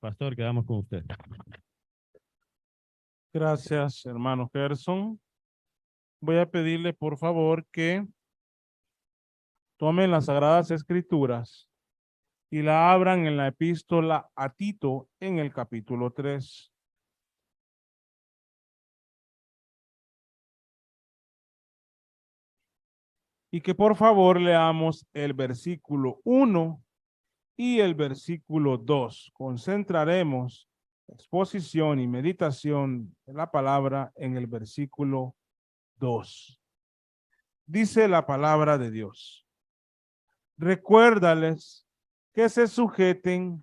Pastor, quedamos con usted. Gracias, hermano Gerson. Voy a pedirle, por favor, que tomen las Sagradas Escrituras y la abran en la epístola a Tito en el capítulo 3. Y que por favor leamos el versículo 1 y el versículo 2. Concentraremos exposición y meditación de la palabra en el versículo 2. Dice la palabra de Dios: recuérdales que se sujeten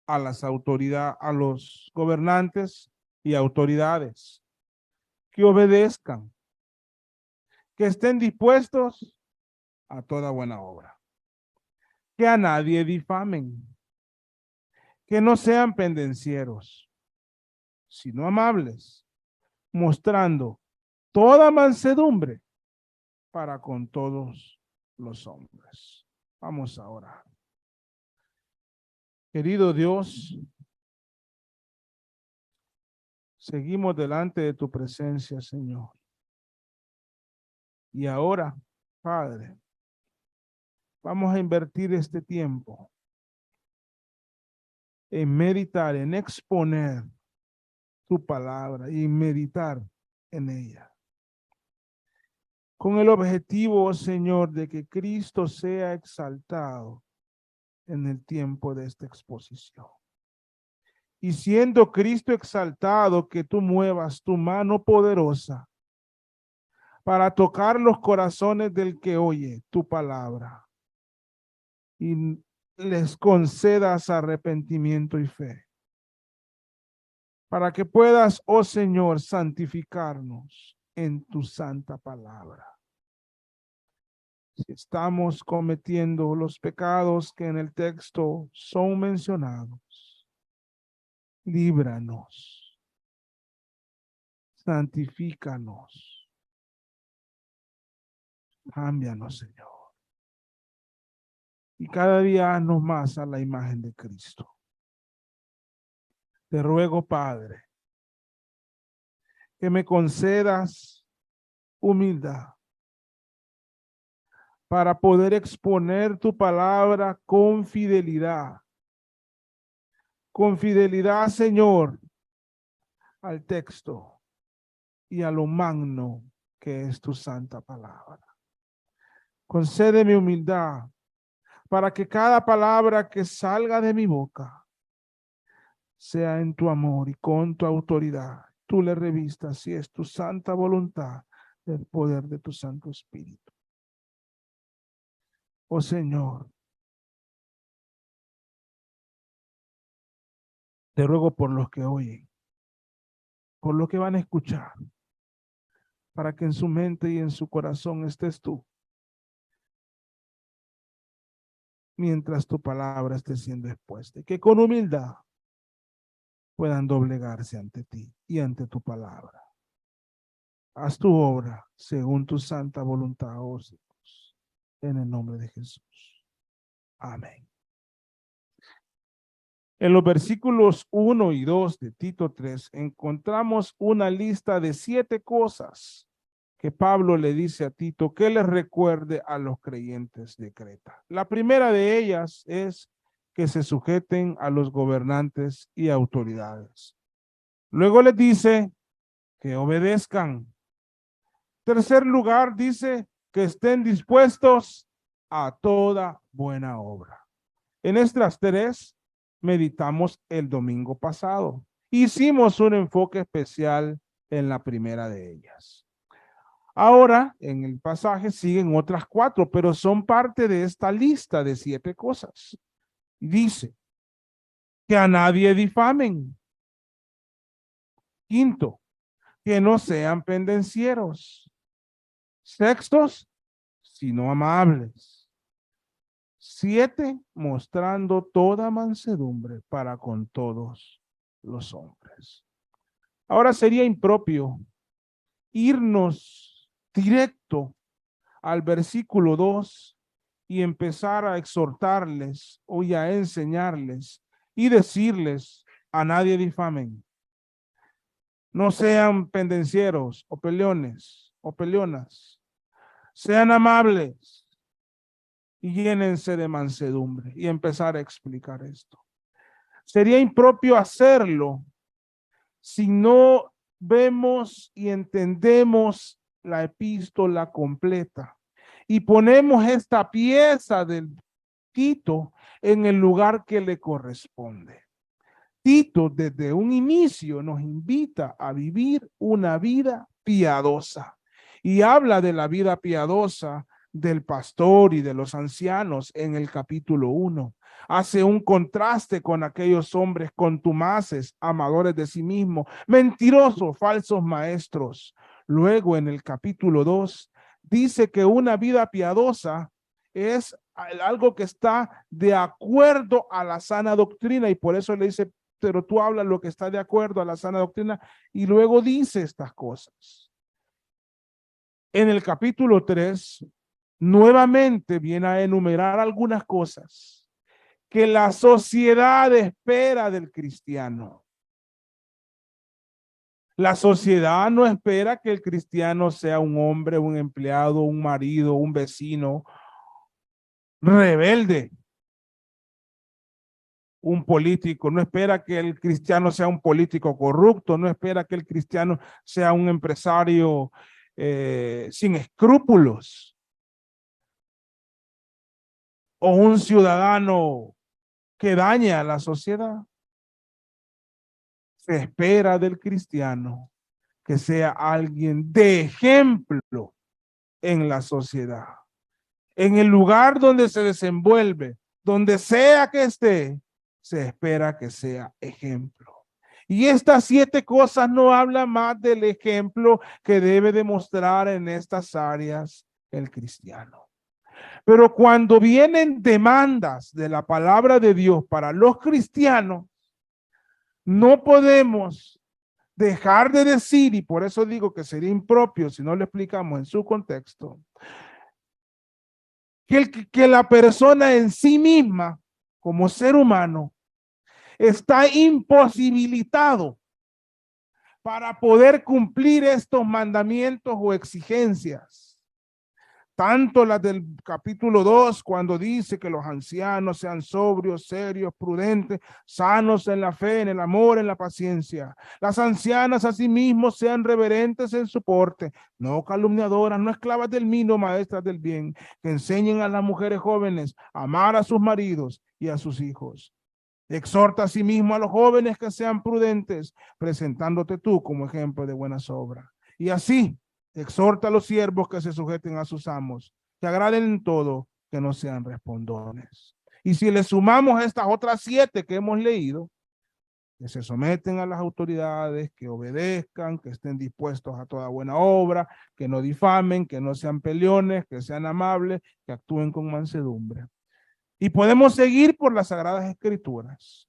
a las autoridades, a los gobernantes y autoridades, que obedezcan, que estén dispuestos a toda buena obra, que a nadie difamen, que no sean pendencieros, sino amables, mostrando toda mansedumbre para con todos los hombres. Vamos a orar. Querido Dios, seguimos delante de tu presencia, Señor. Y ahora, Padre, vamos a invertir este tiempo en meditar, en exponer tu palabra y meditar en ella. Con el objetivo, Señor, de que Cristo sea exaltado en el tiempo de esta exposición. Y siendo Cristo exaltado, que tú muevas tu mano poderosa para tocar los corazones del que oye tu palabra y les concedas arrepentimiento y fe, para que puedas, oh Señor, santificarnos en tu santa palabra. Si estamos cometiendo los pecados que en el texto son mencionados, líbranos, santifícanos, cámbianos, Señor. Y cada día haznos más a la imagen de Cristo. Te ruego, Padre, que me concedas humildad para poder exponer tu palabra con fidelidad. Con fidelidad, Señor, al texto y a lo magno que es tu santa palabra. Concédeme humildad para que cada palabra que salga de mi boca sea en tu amor y con tu autoridad. Tú le revistas si es tu santa voluntad, el poder de tu Santo Espíritu. Oh Señor, te ruego por los que oyen, por los que van a escuchar, para que en su mente y en su corazón estés tú, mientras tu palabra esté siendo expuesta, y que con humildad puedan doblegarse ante ti y ante tu palabra. Haz tu obra según tu santa voluntad, oh Dios, en el nombre de Jesús. Amén. En los versículos 1 y 2 de Tito 3 encontramos una lista de 7 cosas que Pablo le dice a Tito que les recuerde a los creyentes de Creta. La primera de ellas es que se sujeten a los gobernantes y autoridades. Luego les dice que obedezcan. Tercer lugar, dice que estén dispuestos a toda buena obra. En estas 3 meditamos el domingo pasado. Hicimos un enfoque especial en la primera de ellas. Ahora, en el pasaje siguen otras 4, pero son parte de esta lista de 7 cosas. Dice que a nadie difamen. Quinto, que no sean pendencieros. Sextos, sino amables. 7, mostrando toda mansedumbre para con todos los hombres. Ahora sería impropio irnos directo al versículo 2 y empezar a exhortarles o a enseñarles y decirles A nadie difamen. No sean pendencieros o peleones o peleonas. Sean amables y llénense de mansedumbre. Y empezar a explicar esto. Sería impropio hacerlo si no vemos y entendemos la epístola completa y ponemos esta pieza del Tito en el lugar que le corresponde. Tito desde un inicio nos invita a vivir una vida piadosa y habla de la vida piadosa del pastor y de los ancianos en el capítulo 1. Hace un contraste con aquellos hombres contumaces, amadores de sí mismos, mentirosos, falsos maestros. Luego en el capítulo 2 dice que una vida piadosa es algo que está de acuerdo a la sana doctrina y por eso le dice, pero tú hablas lo que está de acuerdo a la sana doctrina y luego dice estas cosas. En el capítulo 3, nuevamente viene a enumerar algunas cosas que la sociedad espera del cristiano. La sociedad no espera que el cristiano sea un hombre, un empleado, un marido, un vecino rebelde, un político, no espera que el cristiano sea un político corrupto, no espera que el cristiano sea un empresario sin escrúpulos o un ciudadano que daña a la sociedad. Se espera del cristiano que sea alguien de ejemplo en la sociedad, en el lugar donde se desenvuelve, donde sea que esté, se espera que sea ejemplo. Y estas 7 cosas no hablan más del ejemplo que debe demostrar en estas áreas el cristiano. Pero cuando vienen demandas de la palabra de Dios para los cristianos, no podemos dejar de decir, y por eso digo que sería impropio si no lo explicamos en su contexto, que la persona en sí misma, como ser humano, está imposibilitado para poder cumplir estos mandamientos o exigencias. Tanto las del capítulo 2, cuando dice que los ancianos sean sobrios, serios, prudentes, sanos en la fe, en el amor, en la paciencia. Las ancianas asimismo sean reverentes en su porte, no calumniadoras, no esclavas del vino, maestras del bien, que enseñen a las mujeres jóvenes a amar a sus maridos y a sus hijos. Exhorta asimismo a los jóvenes que sean prudentes, presentándote tú como ejemplo de buenas obras. Y así, exhorta a los siervos que se sujeten a sus amos, que agraden en todo, que no sean respondones. Y si le sumamos estas otras 7 que hemos leído, que se someten a las autoridades, que obedezcan, que estén dispuestos a toda buena obra, que no difamen, que no sean peleones, que sean amables, que actúen con mansedumbre. Y podemos seguir por las Sagradas Escrituras.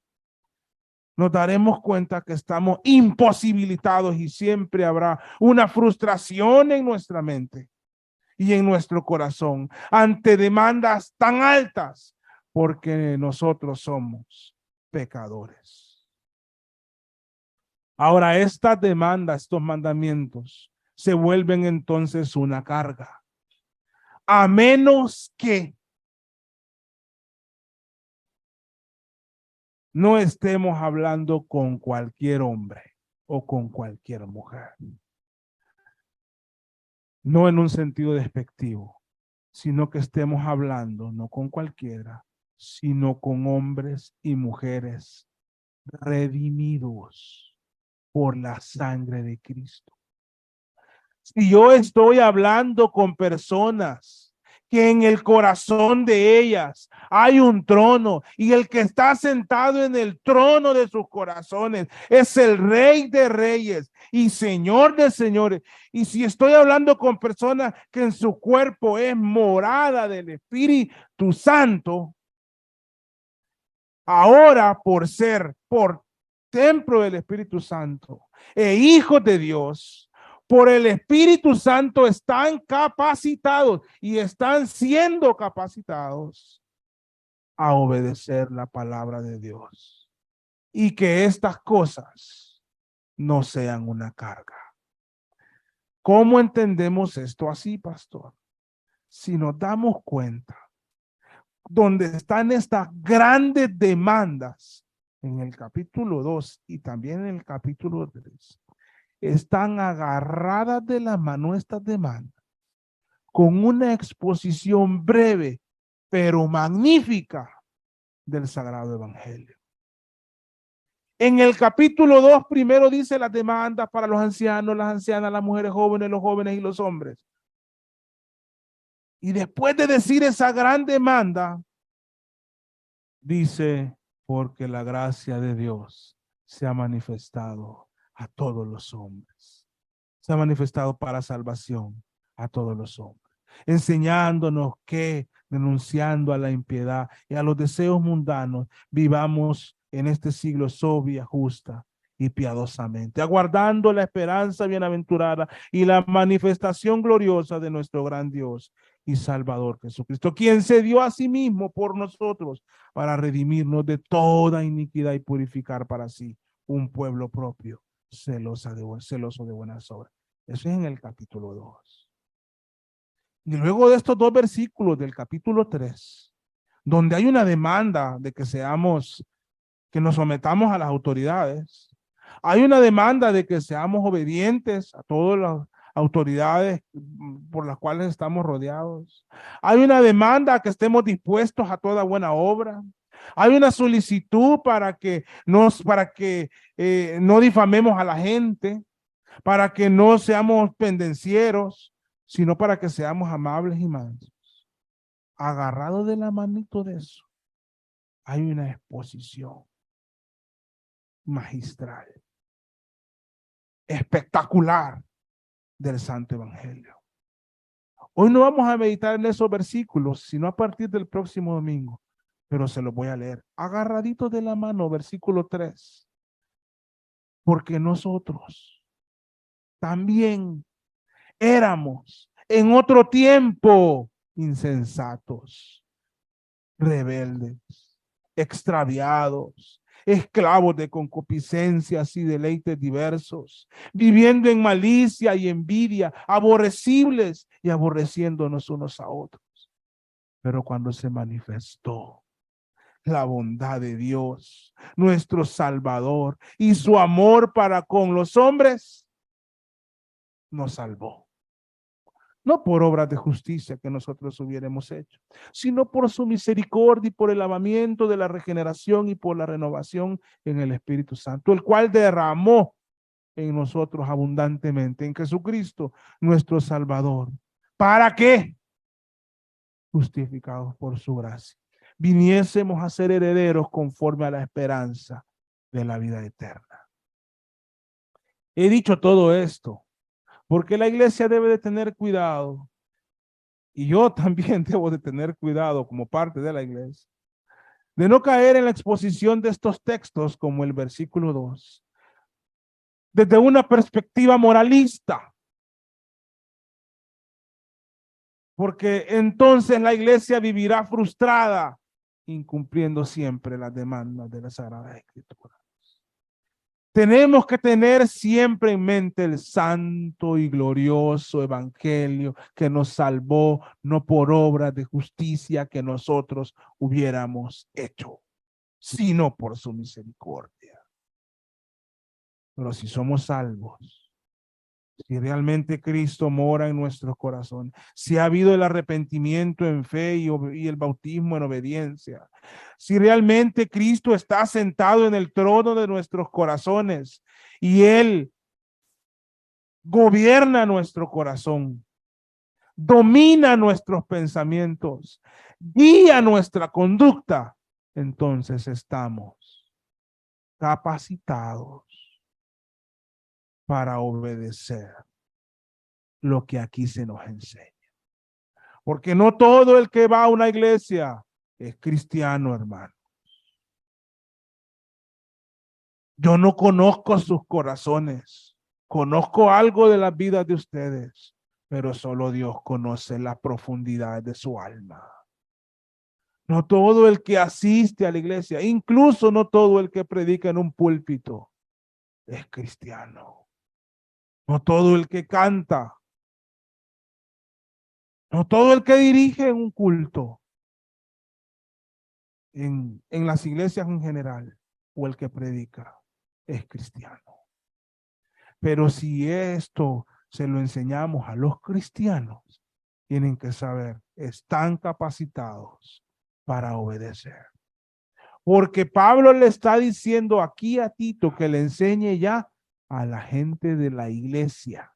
Nos daremos cuenta que estamos imposibilitados y siempre habrá una frustración en nuestra mente y en nuestro corazón ante demandas tan altas porque nosotros somos pecadores. Ahora estas demandas, estos mandamientos se vuelven entonces una carga. A menos que no estemos hablando con cualquier hombre o con cualquier mujer. No en un sentido despectivo, sino que estemos hablando no con cualquiera, sino con hombres y mujeres redimidos por la sangre de Cristo. Si yo estoy hablando con personas que en el corazón de ellas hay un trono y el que está sentado en el trono de sus corazones es el Rey de Reyes y Señor de Señores. Y si estoy hablando con personas que en su cuerpo es morada del Espíritu Santo, ahora por templo del Espíritu Santo e hijos de Dios, por el Espíritu Santo están capacitados y están siendo capacitados a obedecer la palabra de Dios. y que estas cosas no sean una carga. ¿Cómo entendemos esto así, pastor? Si nos damos cuenta, donde están estas grandes demandas en el capítulo 2 y también en el capítulo 3, están agarradas de la mano estas demandas con una exposición breve, pero magnífica del Sagrado Evangelio. En el capítulo 2 primero dice las demandas para los ancianos, las ancianas, las mujeres jóvenes, los jóvenes y los hombres. Y después de decir esa gran demanda, dice, porque la gracia de Dios se ha manifestado a todos los hombres. Se ha manifestado para salvación a todos los hombres, enseñándonos que, denunciando a la impiedad y a los deseos mundanos, vivamos en este siglo sobria, justa y piadosamente, aguardando la esperanza bienaventurada y la manifestación gloriosa de nuestro gran Dios y Salvador Jesucristo, quien se dio a sí mismo por nosotros para redimirnos de toda iniquidad y purificar para sí un pueblo propio, celoso de buenas obras. Eso es en el capítulo 2. Y luego de estos dos versículos del capítulo 3, donde hay una demanda de que nos sometamos a las autoridades, hay una demanda de que seamos obedientes a todas las autoridades por las cuales estamos rodeados. Hay una demanda que estemos dispuestos a toda buena obra. Hay una solicitud para que no difamemos a la gente, para que no seamos pendencieros, sino para que seamos amables y mansos. Agarrado de la manito de eso, hay una exposición magistral, espectacular del Santo Evangelio. Hoy no vamos a meditar en esos versículos, sino a partir del próximo domingo, pero se los voy a leer. Agarradito de la mano, versículo 3. Porque nosotros también éramos en otro tiempo insensatos, rebeldes, extraviados, esclavos de concupiscencias y deleites diversos, viviendo en malicia y envidia, aborrecibles y aborreciéndonos unos a otros. Pero cuando se manifestó la bondad de Dios, nuestro Salvador, y su amor para con los hombres, nos salvó. No por obras de justicia que nosotros hubiéramos hecho, sino por su misericordia y por el lavamiento de la regeneración y por la renovación en el Espíritu Santo, el cual derramó en nosotros abundantemente, en Jesucristo, nuestro Salvador. ¿Para qué? Justificados por su gracia, viniésemos a ser herederos conforme a la esperanza de la vida eterna. He dicho todo esto porque la iglesia debe de tener cuidado, y yo también debo de tener cuidado como parte de la iglesia, de no caer en la exposición de estos textos como el versículo 2, desde una perspectiva moralista, porque entonces la iglesia vivirá frustrada, incumpliendo siempre las demandas de la Sagrada Escritura. Tenemos que tener siempre en mente el santo y glorioso evangelio que nos salvó, no por obras de justicia que nosotros hubiéramos hecho, sino por su misericordia. Pero si somos salvos, si realmente Cristo mora en nuestros corazones, si ha habido el arrepentimiento en fe y el bautismo en obediencia, si realmente Cristo está sentado en el trono de nuestros corazones y Él gobierna nuestro corazón, domina nuestros pensamientos, guía nuestra conducta, entonces estamos capacitados para obedecer lo que aquí se nos enseña. Porque no todo el que va a una iglesia es cristiano, hermano. Yo no conozco sus corazones. Conozco algo de las vidas de ustedes, pero solo Dios conoce la profundidad de su alma. No todo el que asiste a la iglesia, incluso no todo el que predica en un púlpito, es cristiano. No todo el que canta, no todo el que dirige un culto en las iglesias en general, o el que predica, es cristiano. Pero si esto se lo enseñamos a los cristianos, tienen que saber, están capacitados para obedecer. Porque Pablo le está diciendo aquí a Tito que le enseñe ya a la gente de la iglesia,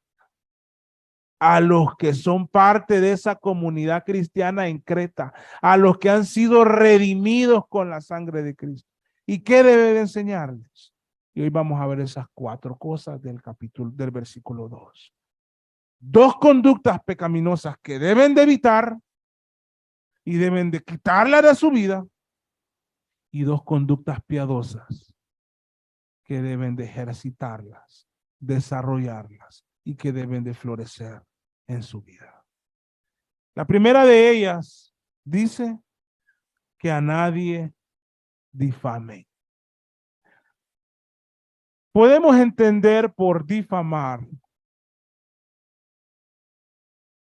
a los que son parte de esa comunidad cristiana en Creta, a los que han sido redimidos con la sangre de Cristo. ¿Y qué debe de enseñarles? Y hoy vamos a ver esas 4 cosas del versículo 2. 2 conductas pecaminosas que deben de evitar y deben de quitarlas de su vida, y 2 conductas piadosas que deben de ejercitarlas, desarrollarlas y que deben de florecer en su vida. La primera de ellas dice que a nadie difame. Podemos entender por difamar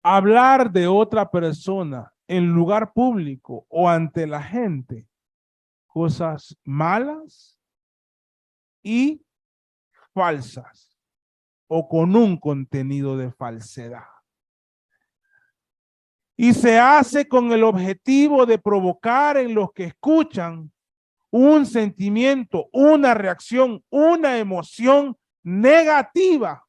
hablar de otra persona en lugar público o ante la gente cosas malas y falsas o con un contenido de falsedad. Y se hace con el objetivo de provocar en los que escuchan un sentimiento, una reacción, una emoción negativa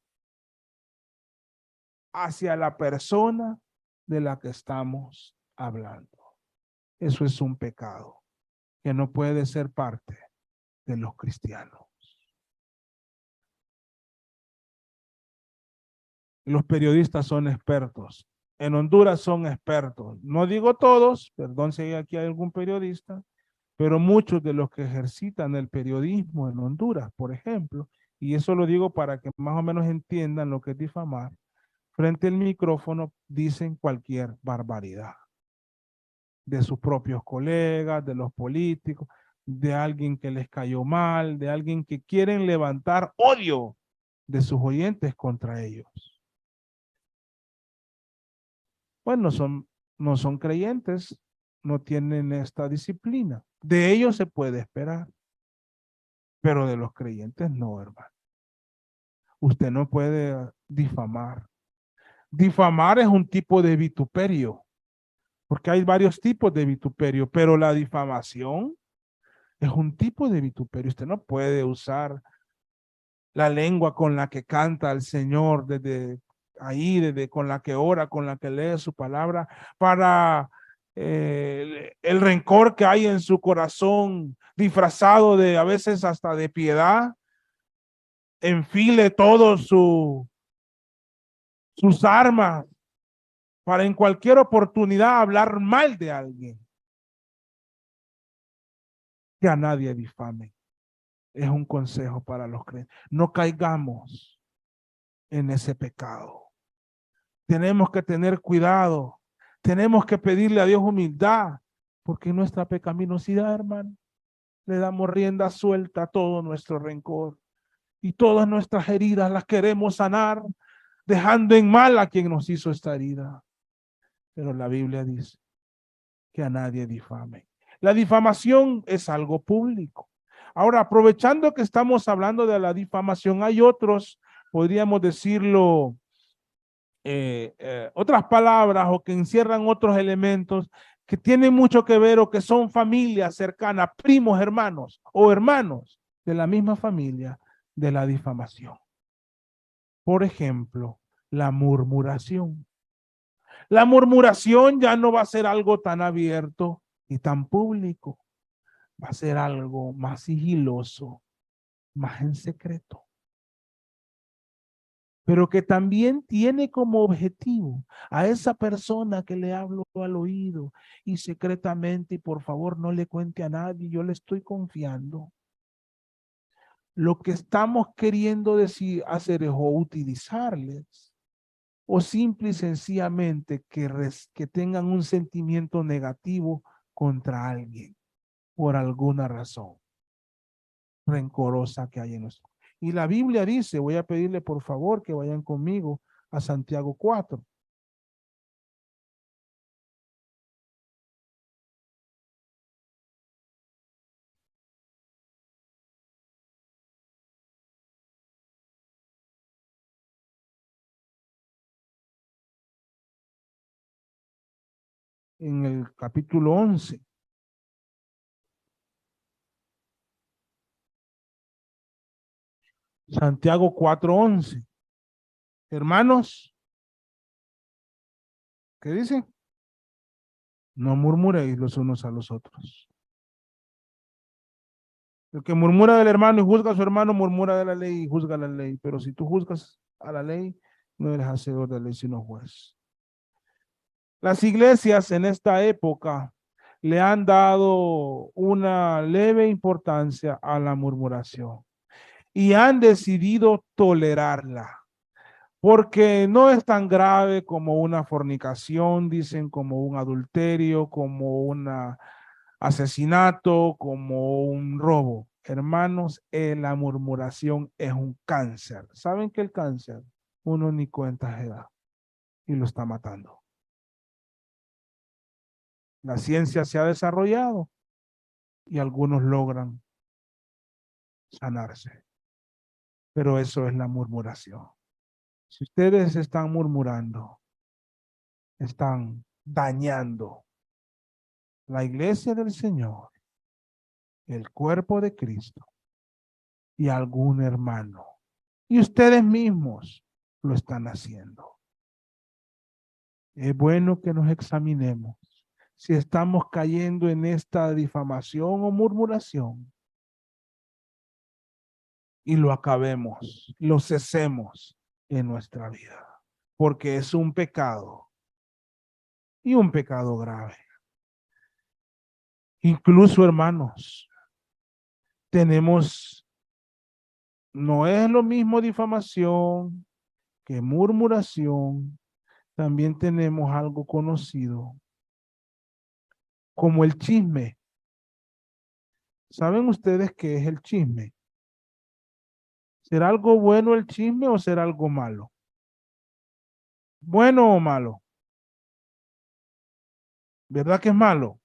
hacia la persona de la que estamos hablando. Eso es un pecado que no puede ser parte de los cristianos. Los periodistas son expertos. En Honduras son expertos. No digo todos, perdón si aquí hay algún periodista, pero muchos de los que ejercitan el periodismo en Honduras, por ejemplo, y eso lo digo para que más o menos entiendan lo que es difamar, frente al micrófono dicen cualquier barbaridad de sus propios colegas, de los políticos, de alguien que les cayó mal, de alguien que quieren levantar odio de sus oyentes contra ellos. Pues no son creyentes, no tienen esta disciplina. De ellos se puede esperar, pero de los creyentes no, hermano. Usted no puede difamar. Difamar es un tipo de vituperio, porque hay varios tipos de vituperio, pero la difamación es un tipo de vituperio. Usted no puede usar la lengua con la que canta al Señor desde ahí, desde con la que ora, con la que lee su palabra, para el rencor que hay en su corazón, disfrazado de a veces hasta de piedad, enfile todos sus armas para en cualquier oportunidad hablar mal de alguien. Que a nadie difame. Es un consejo para los creyentes. No caigamos en ese pecado. Tenemos que tener cuidado. Tenemos que pedirle a Dios humildad, porque en nuestra pecaminosidad, hermano, le damos rienda suelta a todo nuestro rencor. Y todas nuestras heridas las queremos sanar, dejando en mal a quien nos hizo esta herida. Pero la Biblia dice que a nadie difame. La difamación es algo público. Ahora, aprovechando que estamos hablando de la difamación, hay otros, podríamos decirlo, otras palabras o que encierran otros elementos que tienen mucho que ver o que son familias cercanas, primos, hermanos o hermanos de la misma familia de la difamación. Por ejemplo, la murmuración. La murmuración ya no va a ser algo tan abierto y tan público. Va a ser algo más sigiloso, más en secreto. Pero que también tiene como objetivo a esa persona que le hablo al oído y secretamente, y por favor no le cuente a nadie, yo le estoy confiando. Lo que estamos queriendo decir, hacer es o utilizarles o simple y sencillamente que tengan un sentimiento negativo contra alguien por alguna razón rencorosa que hay en nosotros. Y la Biblia dice, voy a pedirle por favor que vayan conmigo a Santiago 4. En el capítulo 11. Santiago 4:11. Hermanos, ¿qué dice? No murmuréis los unos a los otros. El que murmura del hermano y juzga a su hermano, murmura de la ley y juzga la ley. Pero si tú juzgas a la ley, no eres hacedor de la ley, sino juez. Las iglesias en esta época le han dado una leve importancia a la murmuración y han decidido tolerarla. Porque no es tan grave como una fornicación, dicen, como un adulterio, como un asesinato, como un robo. Hermanos, la murmuración es un cáncer. ¿Saben que el cáncer? Uno ni cuenta se da y lo está matando. La ciencia se ha desarrollado y algunos logran sanarse, pero eso es la murmuración. Si ustedes están murmurando, están dañando la iglesia del Señor, el cuerpo de Cristo y algún hermano. Y ustedes mismos lo están haciendo. Es bueno que nos examinemos si estamos cayendo en esta difamación o murmuración y lo acabemos, lo cesemos en nuestra vida, porque es un pecado y un pecado grave. Incluso, hermanos, tenemos, no es lo mismo difamación que murmuración. También tenemos algo conocido como el chisme. ¿Saben ustedes qué es el chisme? ¿Será algo bueno el chisme o será algo malo? ¿Bueno o malo? ¿Verdad que es malo?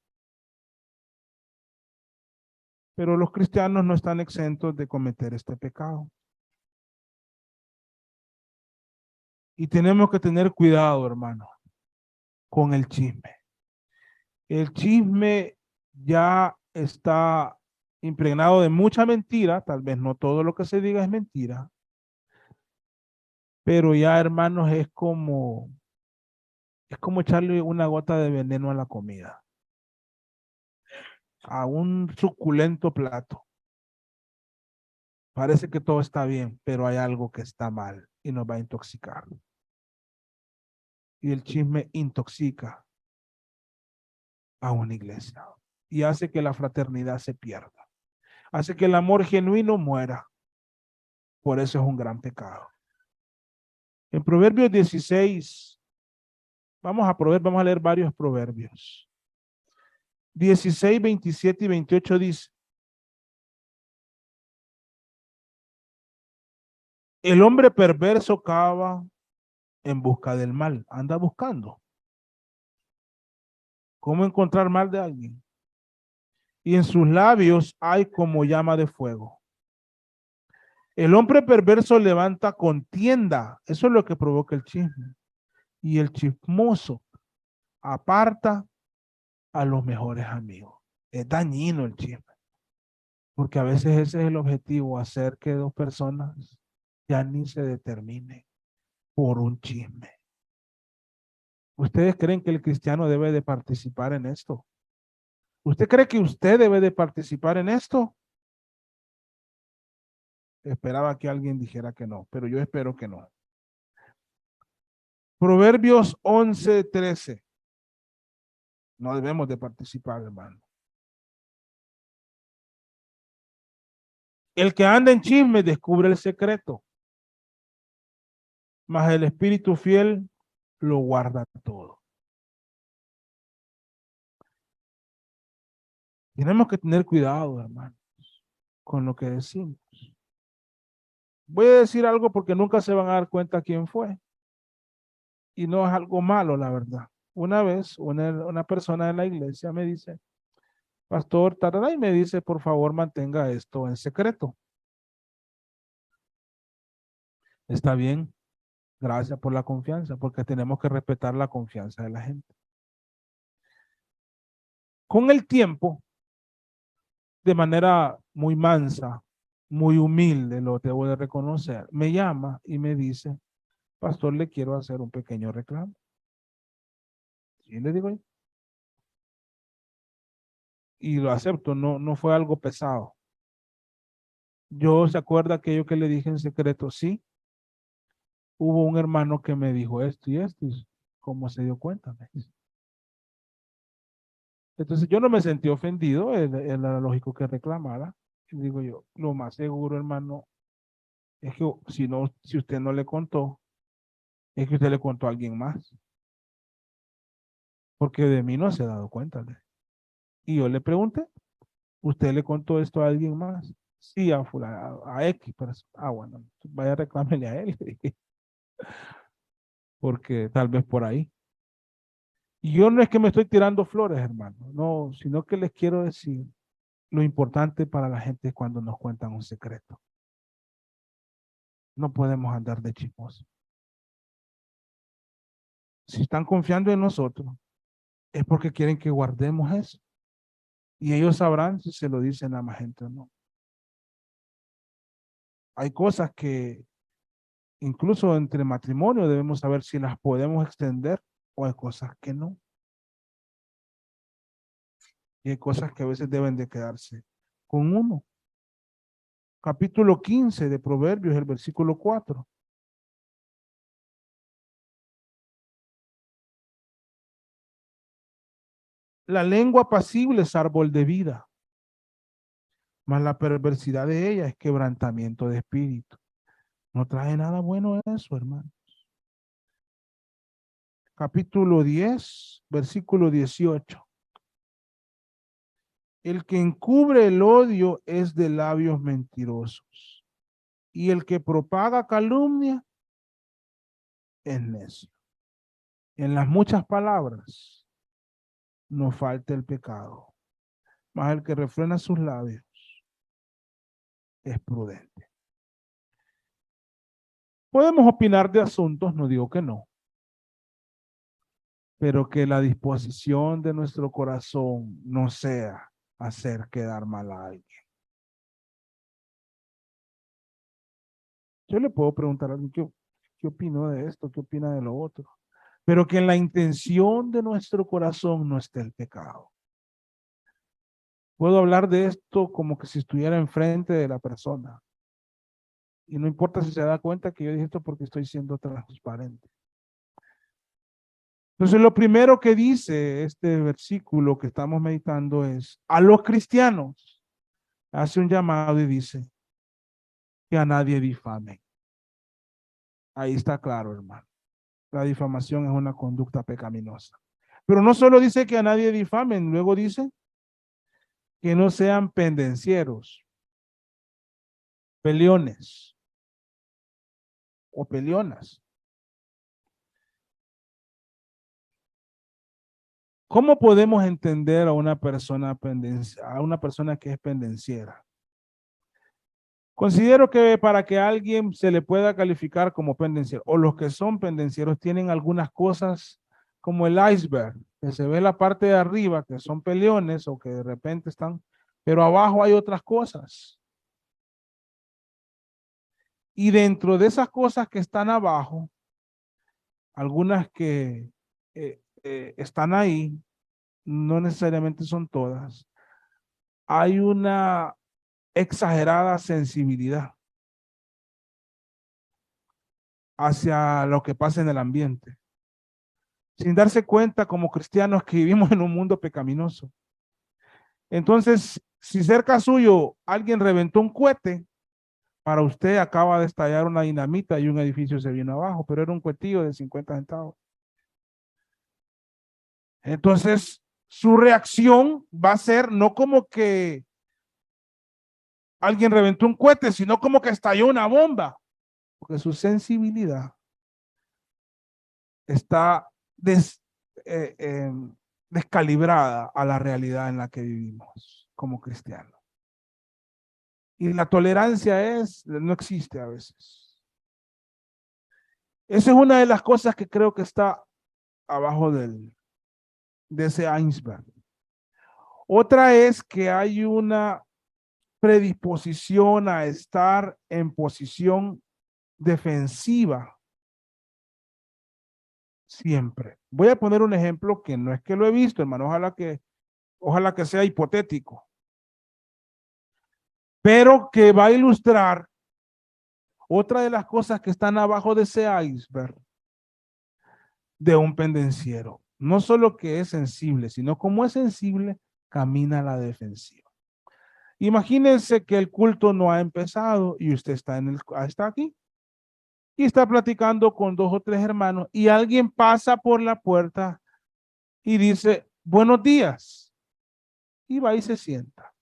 Pero los cristianos no están exentos de cometer este pecado. Y tenemos que tener cuidado, hermano, con el chisme. El chisme ya está impregnado de mucha mentira, tal vez no todo lo que se diga es mentira, pero ya, hermanos, es como echarle una gota de veneno a la comida, a un suculento plato. Parece que todo está bien, pero hay algo que está mal y nos va a intoxicar. Y el chisme intoxica a una iglesia y hace que la fraternidad se pierda. Hace que el amor genuino muera. Por eso es un gran pecado. En Proverbios 16, vamos a leer varios proverbios. 16, 27 y 28 dice: el hombre perverso cava en busca del mal, anda buscando cómo encontrar mal de alguien. Y en sus labios hay como llama de fuego. El hombre perverso levanta contienda, eso es lo que provoca el chisme. Y el chismoso aparta a los mejores amigos. Es dañino el chisme, porque a veces ese es el objetivo, hacer que dos personas ya ni se determinen por un chisme. ¿Ustedes creen que el cristiano debe de participar en esto? ¿Usted cree que usted debe de participar en esto? Esperaba que alguien dijera que no, pero yo espero que no. Proverbios 11:13. No debemos de participar, hermano. El que anda en chisme descubre el secreto, mas el espíritu fiel lo guarda todo. Tenemos que tener cuidado, hermano, con lo que decimos. Voy a decir algo porque nunca se van a dar cuenta quién fue. Y no es algo malo, la verdad. Una vez, una persona de la iglesia me dice, pastor, tarada, y me dice, por favor, mantenga esto en secreto. Está bien, gracias por la confianza, porque tenemos que respetar la confianza de la gente. Con el tiempo, de manera muy mansa, muy humilde, lo debo de reconocer, me llama y me dice, pastor, le quiero hacer un pequeño reclamo. Y le digo, y lo acepto, no fue algo pesado. Yo, ¿se acuerda aquello que le dije en secreto? Sí, hubo un hermano que me dijo esto y esto, y ¿cómo se dio cuenta? Me dice. Entonces yo no me sentí ofendido, era lógico que reclamara. Y digo yo, lo más seguro, hermano, es que si no, si usted no le contó, es que usted le contó a alguien más, porque de mí no se ha dado cuenta. Y yo le pregunté, ¿usted le contó esto a alguien más? Sí, a fulano, a X, pero, bueno, vaya reclámele a él, porque tal vez por ahí. Y yo no es que me estoy tirando flores, hermano, no, sino que les quiero decir lo importante para la gente es cuando nos cuentan un secreto. No podemos andar de chismosos. Si están confiando en nosotros, es porque quieren que guardemos eso. Y ellos sabrán si se lo dicen a más gente o no. Hay cosas que incluso entre matrimonio debemos saber si las podemos extender o hay cosas que no. Y hay cosas que a veces deben de quedarse con uno. Capítulo 15 de Proverbios, el versículo 4. La lengua apacible es árbol de vida, mas la perversidad de ella es quebrantamiento de espíritu. No trae nada bueno eso, hermano. Capítulo 10, versículo 18. El que encubre el odio es de labios mentirosos, y el que propaga calumnia es necio. En las muchas palabras no falta el pecado, mas el que refrena sus labios es prudente. Podemos opinar de asuntos, no digo que no, pero que la disposición de nuestro corazón no sea hacer quedar mal a alguien. Yo le puedo preguntar a alguien qué opino de esto, qué opina de lo otro, pero que en la intención de nuestro corazón no esté el pecado. Puedo hablar de esto como que si estuviera enfrente de la persona. Y no importa si se da cuenta que yo dije esto porque estoy siendo transparente. Entonces, lo primero que dice este versículo que estamos meditando es, a los cristianos, hace un llamado y dice, que a nadie difame. Ahí está claro, hermano. La difamación es una conducta pecaminosa. Pero no solo dice que a nadie difamen, luego dice que no sean pendencieros, peleones o peleonas. ¿Cómo podemos entender a una persona que es pendenciera? Considero que para que a alguien se le pueda calificar como pendenciero, o los que son pendencieros tienen algunas cosas como el iceberg, que se ve la parte de arriba, que son peleones o que de repente están, pero abajo hay otras cosas. Y dentro de esas cosas que están abajo, algunas que están ahí, no necesariamente son todas, hay una exagerada sensibilidad hacia lo que pasa en el ambiente, sin darse cuenta como cristianos que vivimos en un mundo pecaminoso. Entonces, si cerca suyo alguien reventó un cohete, para usted acaba de estallar una dinamita y un edificio se vino abajo, pero era un cuetillo de 50 centavos. Entonces, su reacción va a ser no como que alguien reventó un cohete, sino como que estalló una bomba, porque su sensibilidad está eh, eh, descalibrada a la realidad en la que vivimos como cristianos. Y la tolerancia no existe a veces. Esa es una de las cosas que creo que está abajo de ese iceberg. Otra es que hay una predisposición a estar en posición defensiva siempre. Voy a poner un ejemplo que no es que lo he visto, hermano, ojalá que sea hipotético, pero que va a ilustrar otra de las cosas que están abajo de ese iceberg de un pendenciero. No solo que es sensible, sino como es sensible, camina a la defensiva. Imagínense que el culto no ha empezado y usted está aquí y está platicando con 2 o 3 hermanos y alguien pasa por la puerta y dice, buenos días, y va y se sienta.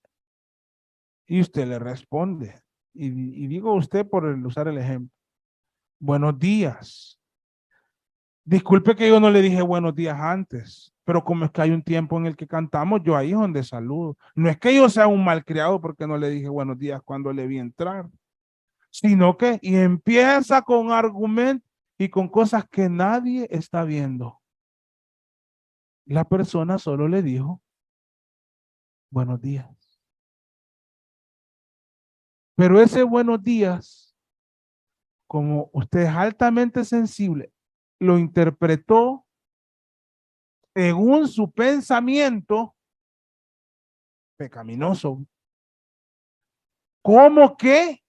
Y usted le responde, y digo usted por usar el ejemplo, buenos días. Disculpe que yo no le dije buenos días antes, pero como es que hay un tiempo en el que cantamos, yo ahí es donde saludo. No es que yo sea un malcriado porque no le dije buenos días cuando le vi entrar, sino que, y empieza con argumentos y con cosas que nadie está viendo. La persona solo le dijo buenos días. Pero ese buenos días, como usted es altamente sensible, lo interpretó según su pensamiento pecaminoso, como que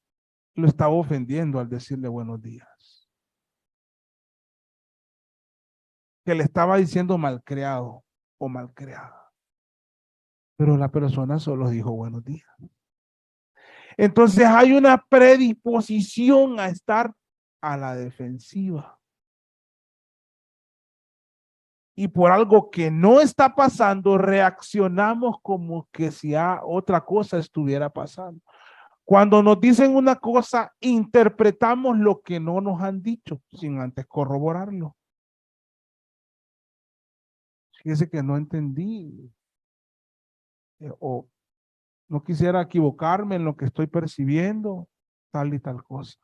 lo estaba ofendiendo al decirle buenos días, que le estaba diciendo malcriado o malcriada, pero la persona solo dijo buenos días. Entonces hay una predisposición a estar a la defensiva. Y por algo que no está pasando, reaccionamos como que si otra cosa estuviera pasando. Cuando nos dicen una cosa, interpretamos lo que no nos han dicho sin antes corroborarlo. Fíjese que no entendí o no quisiera equivocarme en lo que estoy percibiendo, tal y tal cosa.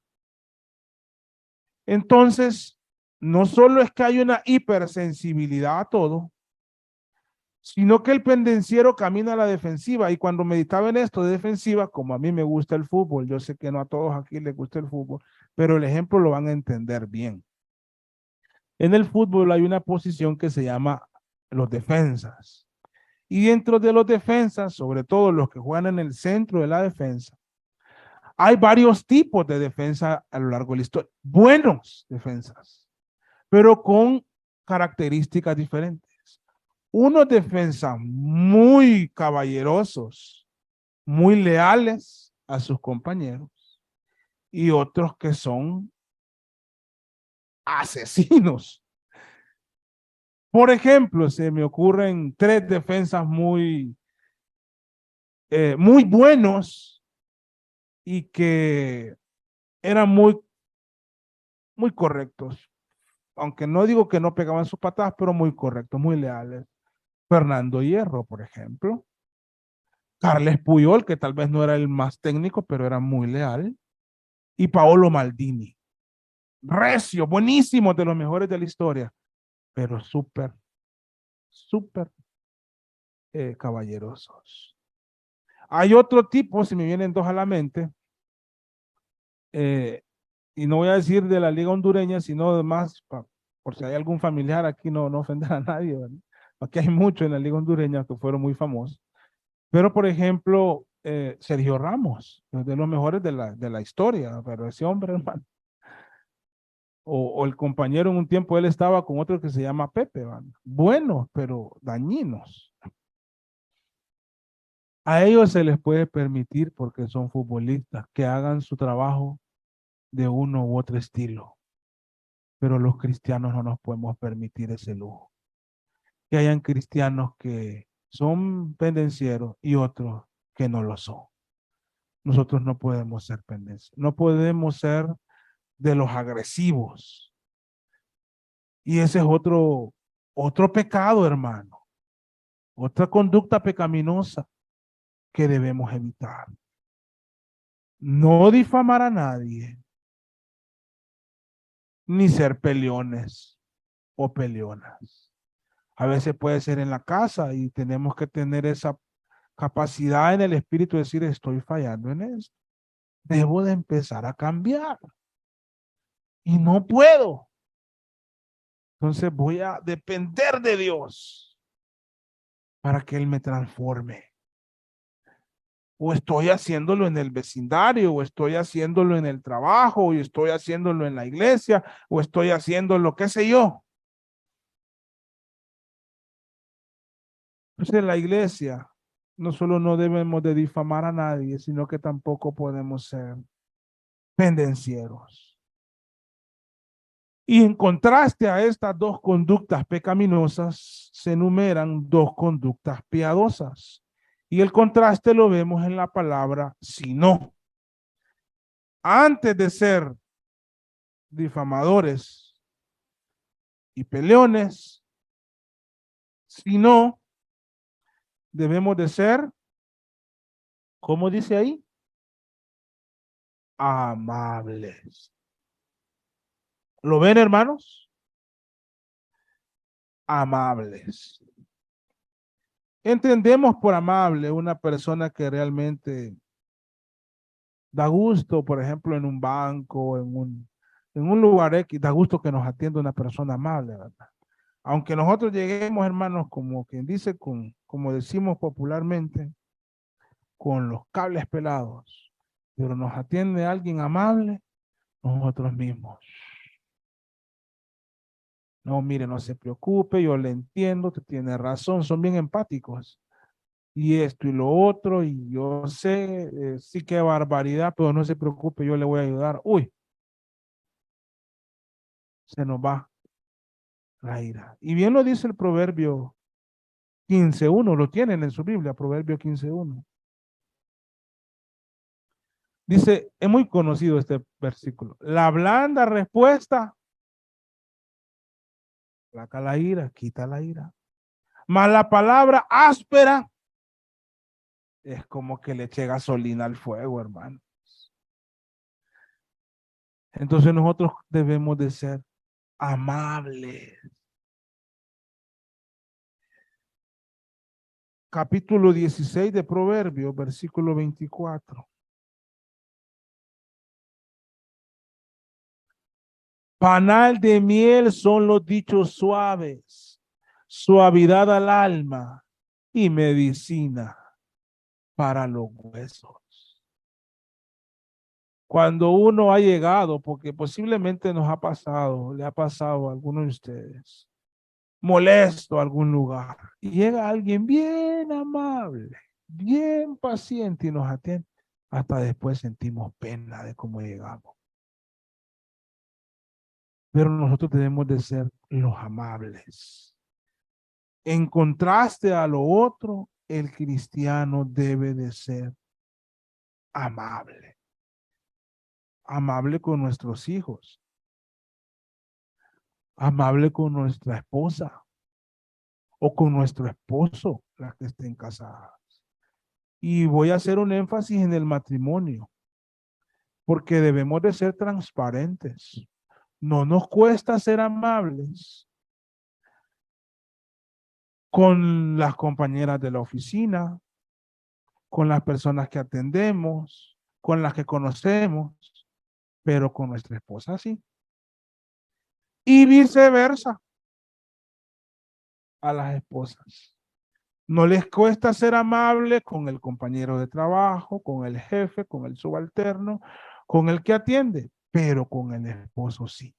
Entonces, no solo es que hay una hipersensibilidad a todo, sino que el pendenciero camina a la defensiva. Y cuando meditaba en esto de defensiva, como a mí me gusta el fútbol, yo sé que no a todos aquí les gusta el fútbol, pero el ejemplo lo van a entender bien. En el fútbol hay una posición que se llama los defensas. Y dentro de los defensas, sobre todo los que juegan en el centro de la defensa, hay varios tipos de defensa a lo largo de la historia. Buenos defensas, pero con características diferentes. Unos defensas muy caballerosos, muy leales a sus compañeros, y otros que son asesinos. Por ejemplo, se me ocurren 3 defensas muy buenos y que eran muy correctos. Aunque no digo que no pegaban sus patadas, pero muy correctos, muy leales. Fernando Hierro, por ejemplo. Carles Puyol, que tal vez no era el más técnico, pero era muy leal. Y Paolo Maldini. Recio, buenísimo, de los mejores de la historia, pero súper caballerosos. Hay otro tipo, si me vienen 2 a la mente, y no voy a decir de la liga hondureña, sino de más, por si hay algún familiar aquí, no ofender a nadie, ¿verdad? Aquí hay muchos en la liga hondureña que fueron muy famosos. Pero, por ejemplo, Sergio Ramos, de los mejores de la historia, pero ese hombre, hermano, o el compañero en un tiempo, él estaba con otro que se llama Pepe, ¿verdad? Buenos, pero dañinos. A ellos se les puede permitir, porque son futbolistas, que hagan su trabajo de uno u otro estilo. Pero los cristianos no nos podemos permitir ese lujo. Que hayan cristianos que son pendencieros y otros que no lo son. Nosotros no podemos ser pendencieros, no podemos ser de los agresivos. Y ese es otro pecado, hermano, otra conducta pecaminosa que debemos evitar. No difamar a nadie, ni ser peleones o peleonas. A veces puede ser en la casa y tenemos que tener esa capacidad en el espíritu de decir, estoy fallando en esto. Debo de empezar a cambiar. Y no puedo. Entonces voy a depender de Dios para que Él me transforme. O estoy haciéndolo en el vecindario, o estoy haciéndolo en el trabajo, o estoy haciéndolo en la iglesia, o estoy haciéndolo, qué sé yo. Entonces la iglesia, no solo no debemos de difamar a nadie, sino que tampoco podemos ser pendencieros. Y en contraste a estas dos conductas pecaminosas, se enumeran dos conductas piadosas. Y el contraste lo vemos en la palabra sino. Antes de ser difamadores y peleones, sino debemos de ser, ¿cómo dice ahí? Amables. ¿Lo ven, hermanos? Amables. Entendemos por amable una persona que realmente da gusto, por ejemplo, en un banco, en un lugar X, da gusto que nos atienda una persona amable, ¿verdad? Aunque nosotros lleguemos, hermanos, como quien dice, como decimos popularmente, con los cables pelados, pero nos atiende alguien amable, nosotros mismos. No, mire, no se preocupe, yo le entiendo, usted tiene razón, son bien empáticos. Y esto y lo otro, y yo sé, sí que barbaridad, pero no se preocupe, yo le voy a ayudar. Uy, se nos va la ira. Y bien lo dice el Proverbio 15:1, lo tienen en su Biblia, Proverbio 15:1. Dice, es muy conocido este versículo. La blanda respuesta, placa la ira, quita la ira. Mas la palabra áspera es como que le eche gasolina al fuego, hermano. Entonces nosotros debemos de ser amables. Capítulo 16 de Proverbios, versículo 24. Panal de miel son los dichos suaves, suavidad al alma y medicina para los huesos. Cuando uno ha llegado, porque posiblemente nos ha pasado, le ha pasado a alguno de ustedes, molesto a algún lugar, y llega alguien bien amable, bien paciente y nos atiende, hasta después sentimos pena de cómo llegamos. Pero nosotros debemos de ser los amables. En contraste a lo otro, el cristiano debe de ser amable. Amable con nuestros hijos, amable con nuestra esposa o con nuestro esposo, las que estén casadas. Y voy a hacer un énfasis en el matrimonio, porque debemos de ser transparentes. No nos cuesta ser amables con las compañeras de la oficina, con las personas que atendemos, con las que conocemos, pero con nuestra esposa sí. Y viceversa a las esposas. No les cuesta ser amable con el compañero de trabajo, con el jefe, con el subalterno, con el que atiende, pero con el esposo sí.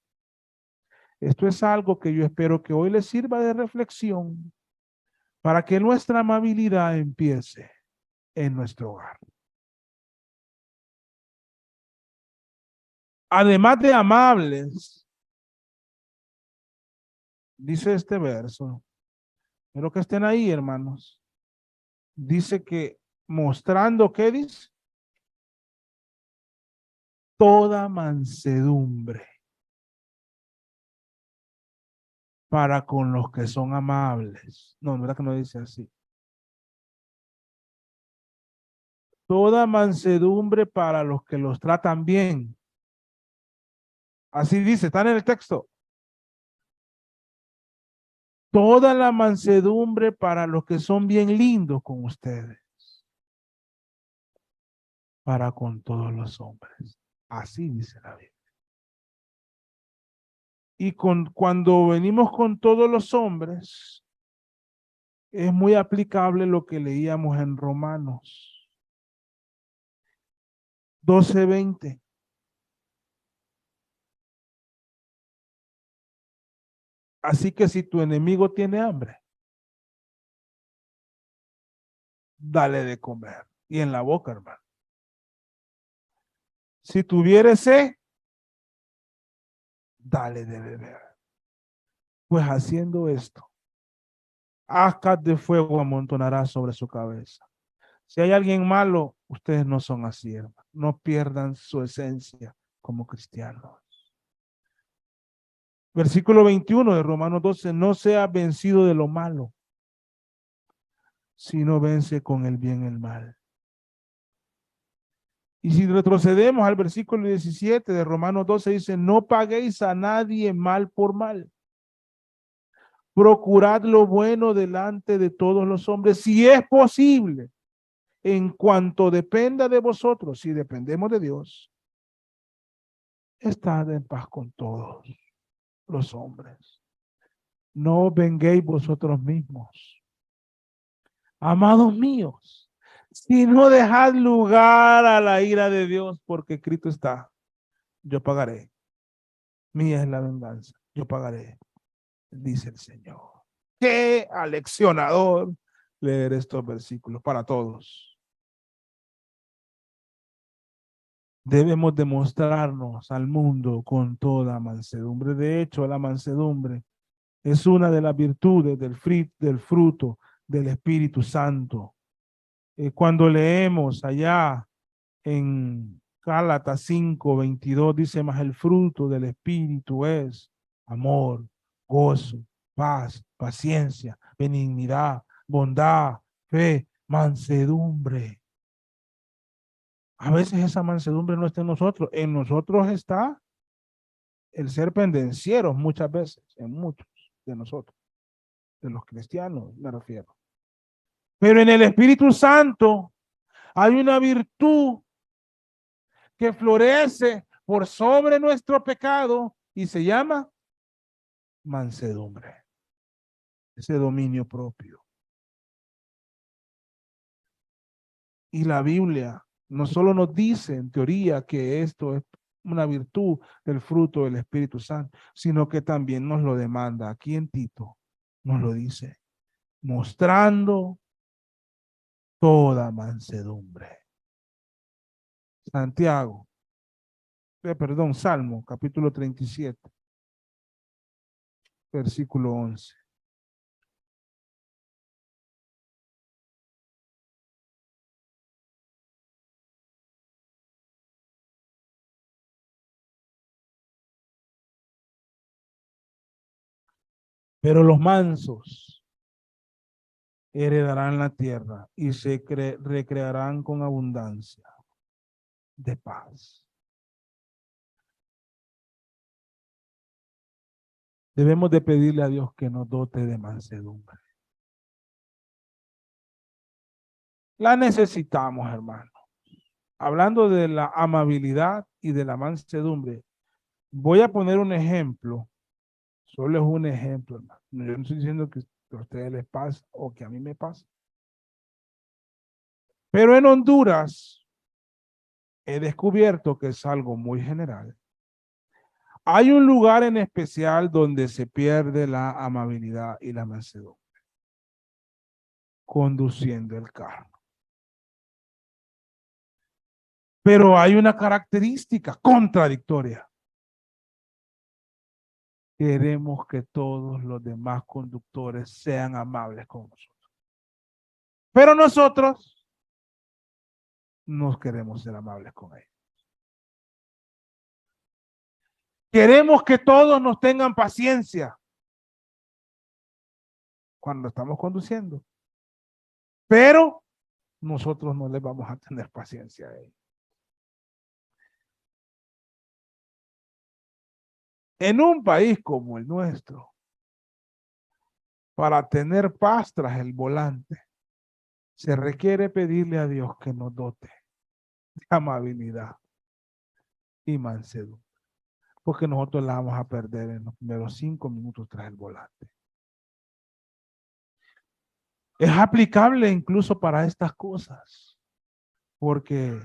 Esto es algo que yo espero que hoy les sirva de reflexión para que nuestra amabilidad empiece en nuestro hogar. Además de amables, dice este verso, espero que estén ahí, hermanos. dice que mostrando, ¿qué dice? Toda mansedumbre para con los que son amables. No, no es que no dice así. Toda mansedumbre para los que los tratan bien. Así dice, está en el texto. Toda la mansedumbre para los que son bien lindos con ustedes, para con todos los hombres. Así dice la Biblia. Y cuando venimos con todos los hombres, es muy aplicable lo que leíamos en Romanos 12:20. Así que si tu enemigo tiene hambre, dale de comer. Y en la boca, hermano. Si tuviere sed, dale de beber. Pues haciendo esto, ascas de fuego amontonará sobre su cabeza. Si hay alguien malo, ustedes no son así, hermano. No pierdan su esencia como cristianos. Versículo 21 de Romanos 12, no sea vencido de lo malo, sino vence con el bien el mal. Y si retrocedemos al versículo 17 de Romanos 12, dice, no paguéis a nadie mal por mal. Procurad lo bueno delante de todos los hombres, si es posible, en cuanto dependa de vosotros, si dependemos de Dios, estad en paz con todos los hombres. No venguéis vosotros mismos, amados míos, sino dejad lugar a la ira de Dios, porque escrito está, yo pagaré, mía es la venganza, yo pagaré, dice el Señor. Qué aleccionador leer estos versículos para todos. Debemos demostrarnos al mundo con toda mansedumbre. De hecho, la mansedumbre es una de las virtudes del fruto del Espíritu Santo. Cuando leemos allá en Gálatas 5:22, dice, más el fruto del Espíritu es amor, gozo, paz, paciencia, benignidad, bondad, fe, mansedumbre. A veces esa mansedumbre no está en nosotros. En nosotros está el ser pendencieros muchas veces, en muchos de nosotros, de los cristianos me refiero. Pero en el Espíritu Santo hay una virtud que florece por sobre nuestro pecado y se llama mansedumbre, ese dominio propio. Y la Biblia no solo nos dice en teoría que esto es una virtud del fruto del Espíritu Santo, sino que también nos lo demanda. Aquí en Tito nos lo dice, mostrando toda mansedumbre. Santiago, perdón, Salmo, capítulo 37, versículo 11. Pero los mansos heredarán la tierra y se recrearán con abundancia de paz. Debemos de pedirle a Dios que nos dote de mansedumbre. La necesitamos, hermano. Hablando de la amabilidad y de la mansedumbre, voy a poner un ejemplo. Solo es un ejemplo, hermano. Yo no estoy diciendo que a ustedes les pasa o que a mí me pasa. Pero en Honduras he descubierto que es algo muy general. Hay un lugar en especial donde se pierde la amabilidad y la mansedumbre, conduciendo el carro. Pero hay una característica contradictoria. Queremos que todos los demás conductores sean amables con nosotros. Pero nosotros no queremos ser amables con ellos. Queremos que todos nos tengan paciencia cuando estamos conduciendo. Pero nosotros no les vamos a tener paciencia a ellos. En un país como el nuestro, para tener paz tras el volante, se requiere pedirle a Dios que nos dote de amabilidad y mansedumbre, porque nosotros la vamos a perder en los primeros 5 minutos tras el volante. Es aplicable incluso para estas cosas, porque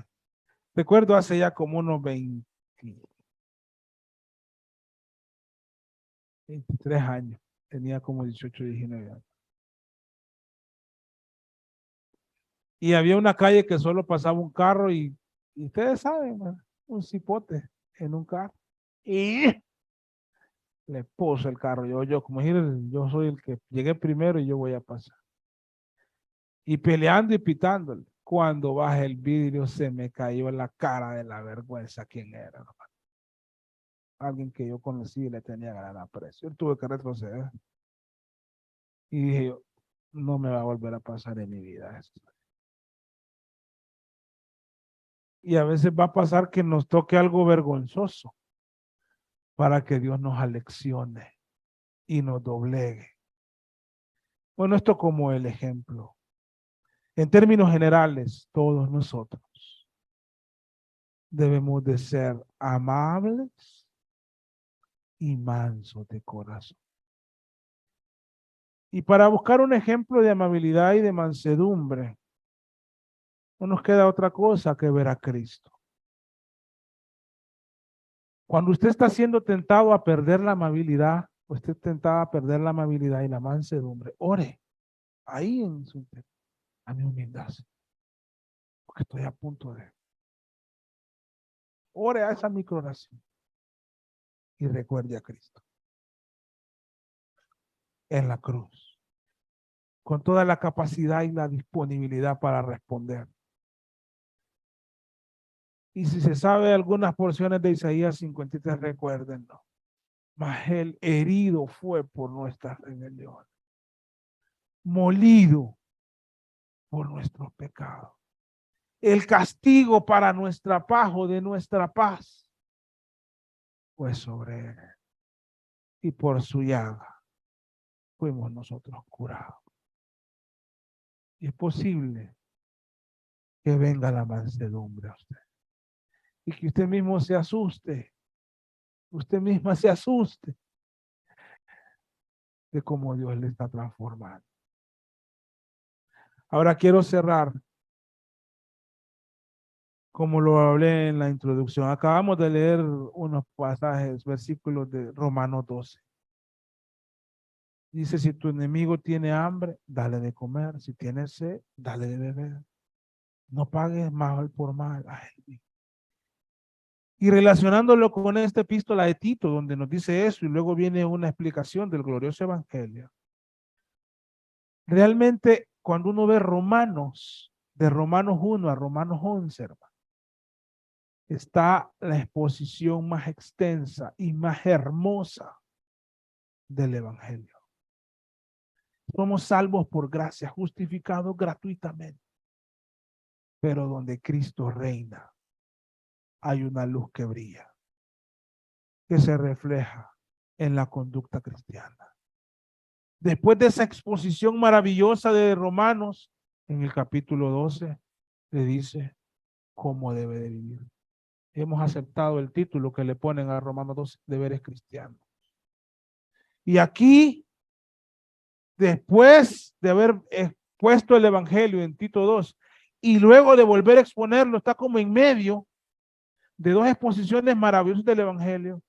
recuerdo hace ya como unos 23 años, tenía como 18, 19 años. Y había una calle que solo pasaba un carro y ustedes saben, ¿verdad? Un cipote en un carro. Y le puse el carro. Yo como dije, yo soy el que llegué primero y yo voy a pasar. Y peleando y pitándole. Cuando bajé el vidrio se me cayó en la cara de la vergüenza quién era. ¿No? Alguien que yo conocí y le tenía gran aprecio. Yo tuve que retroceder. Y dije yo, no me va a volver a pasar en mi vida esto. Y a veces va a pasar que nos toque algo vergonzoso para que Dios nos aleccione y nos doblegue. Bueno, esto como el ejemplo. En términos generales, todos nosotros debemos de ser amables y mansos de corazón. Y para buscar un ejemplo de amabilidad y de mansedumbre, no nos queda otra cosa que ver a Cristo. Cuando usted está siendo tentado a perder la amabilidad, usted tentado a perder la amabilidad y la mansedumbre, ore ahí en su a mi humildad, porque estoy a punto de. Ore a esa microoración y recuerde a Cristo en la cruz, con toda la capacidad y la disponibilidad para responder. Y si se sabe algunas porciones de Isaías 53, recuérdenlo. Mas el herido fue por nuestras rebeliones, molido por nuestros pecados. El castigo para nuestra paz o de nuestra paz fue sobre él. Y por su llaga fuimos nosotros curados. Y es posible que venga la mansedumbre a usted. Y que usted mismo se asuste. Usted misma se asuste de cómo Dios le está transformando. Ahora quiero cerrar como lo hablé en la introducción. Acabamos de leer unos pasajes, versículos de Romanos 12. Dice, si tu enemigo tiene hambre, dale de comer. Si tiene sed, dale de beber. No pagues mal por mal. Ay. Y relacionándolo con esta epístola de Tito, donde nos dice eso, y luego viene una explicación del glorioso evangelio. Realmente, cuando uno ve Romanos, de Romanos 1 a Romanos 11, hermano, está la exposición más extensa y más hermosa del evangelio. Somos salvos por gracia, justificados gratuitamente. Pero donde Cristo reina, hay una luz que brilla, que se refleja en la conducta cristiana. Después de esa exposición maravillosa de Romanos, en el capítulo 12, le dice cómo debe de vivir. Hemos aceptado el título que le ponen a Romanos 12, deberes cristianos. Y aquí, después de haber expuesto el evangelio en Tito 2, y luego de volver a exponerlo, está como en medio de dos exposiciones maravillosas del evangelio,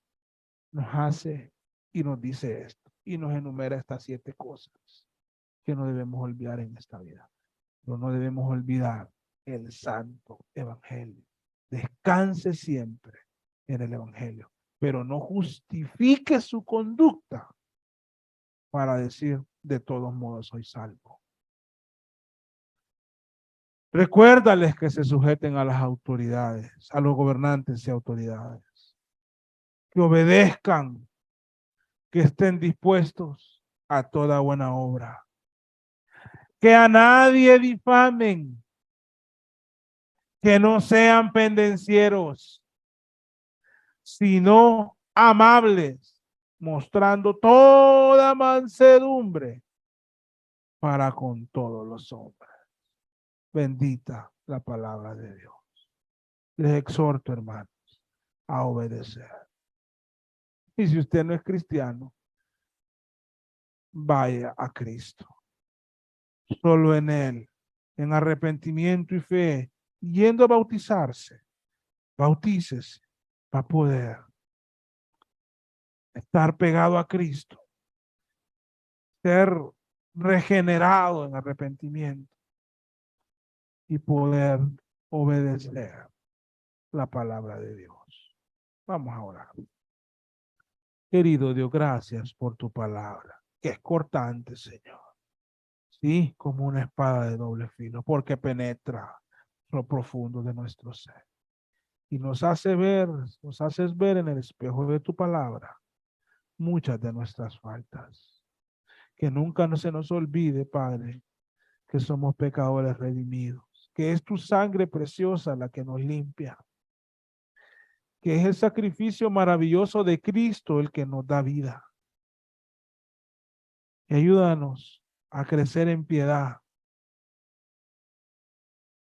nos hace y nos dice esto, y nos enumera estas 7 cosas que no debemos olvidar en esta vida. Pero no debemos olvidar el santo evangelio. Descanse siempre en el evangelio, pero no justifique su conducta para decir, de todos modos soy salvo. Recuérdales que se sujeten a las autoridades, a los gobernantes y autoridades, que obedezcan, que estén dispuestos a toda buena obra, que a nadie difamen, que no sean pendencieros, sino amables, mostrando toda mansedumbre para con todos los hombres. Bendita la palabra de Dios. Les exhorto, hermanos, a obedecer. Y si usted no es cristiano, vaya a Cristo. Solo en Él, en arrepentimiento y fe, yendo a bautizarse, bautícese para poder estar pegado a Cristo, ser regenerado en arrepentimiento y poder obedecer la palabra de Dios. Vamos a orar. Querido Dios, gracias por tu palabra, que es cortante, Señor. Sí, como una espada de doble filo, porque penetra lo profundo de nuestro ser. Y nos hace ver, nos haces ver en el espejo de tu palabra muchas de nuestras faltas. Que nunca se nos olvide, Padre, que somos pecadores redimidos, que es tu sangre preciosa la que nos limpia, que es el sacrificio maravilloso de Cristo el que nos da vida. Y ayúdanos a crecer en piedad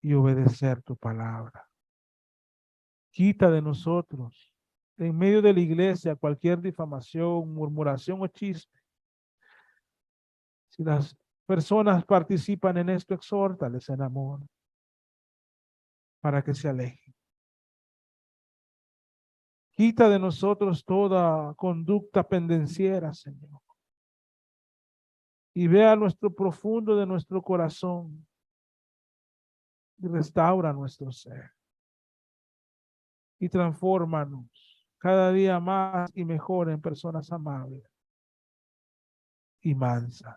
y obedecer tu palabra. Quita de nosotros, en medio de la iglesia, cualquier difamación, murmuración o chisme. Si las personas participan en esto, exhórtales en amor para que se alejen. Quita de nosotros toda conducta pendenciera, Señor. Y vea nuestro profundo de nuestro corazón y restaura nuestro ser. Y transfórmanos cada día más y mejor en personas amables y mansas,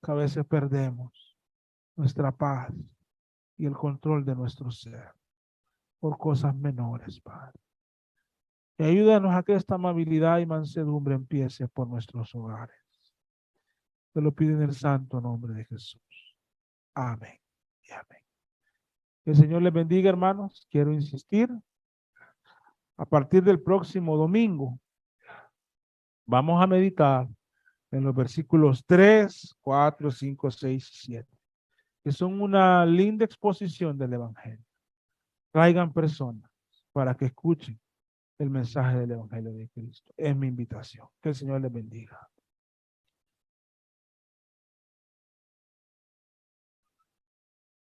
que a veces perdemos nuestra paz y el control de nuestro ser por cosas menores, Padre. Y ayúdanos a que esta amabilidad y mansedumbre empiece por nuestros hogares. Te lo pido en el santo nombre de Jesús. Amén y amén. Que el Señor les bendiga, hermanos. Quiero insistir, a partir del próximo domingo, vamos a meditar en los versículos 3, 4, 5, 6 y 7, que son una linda exposición del Evangelio. Traigan personas para que escuchen el mensaje del Evangelio de Cristo. Es mi invitación. Que el Señor les bendiga.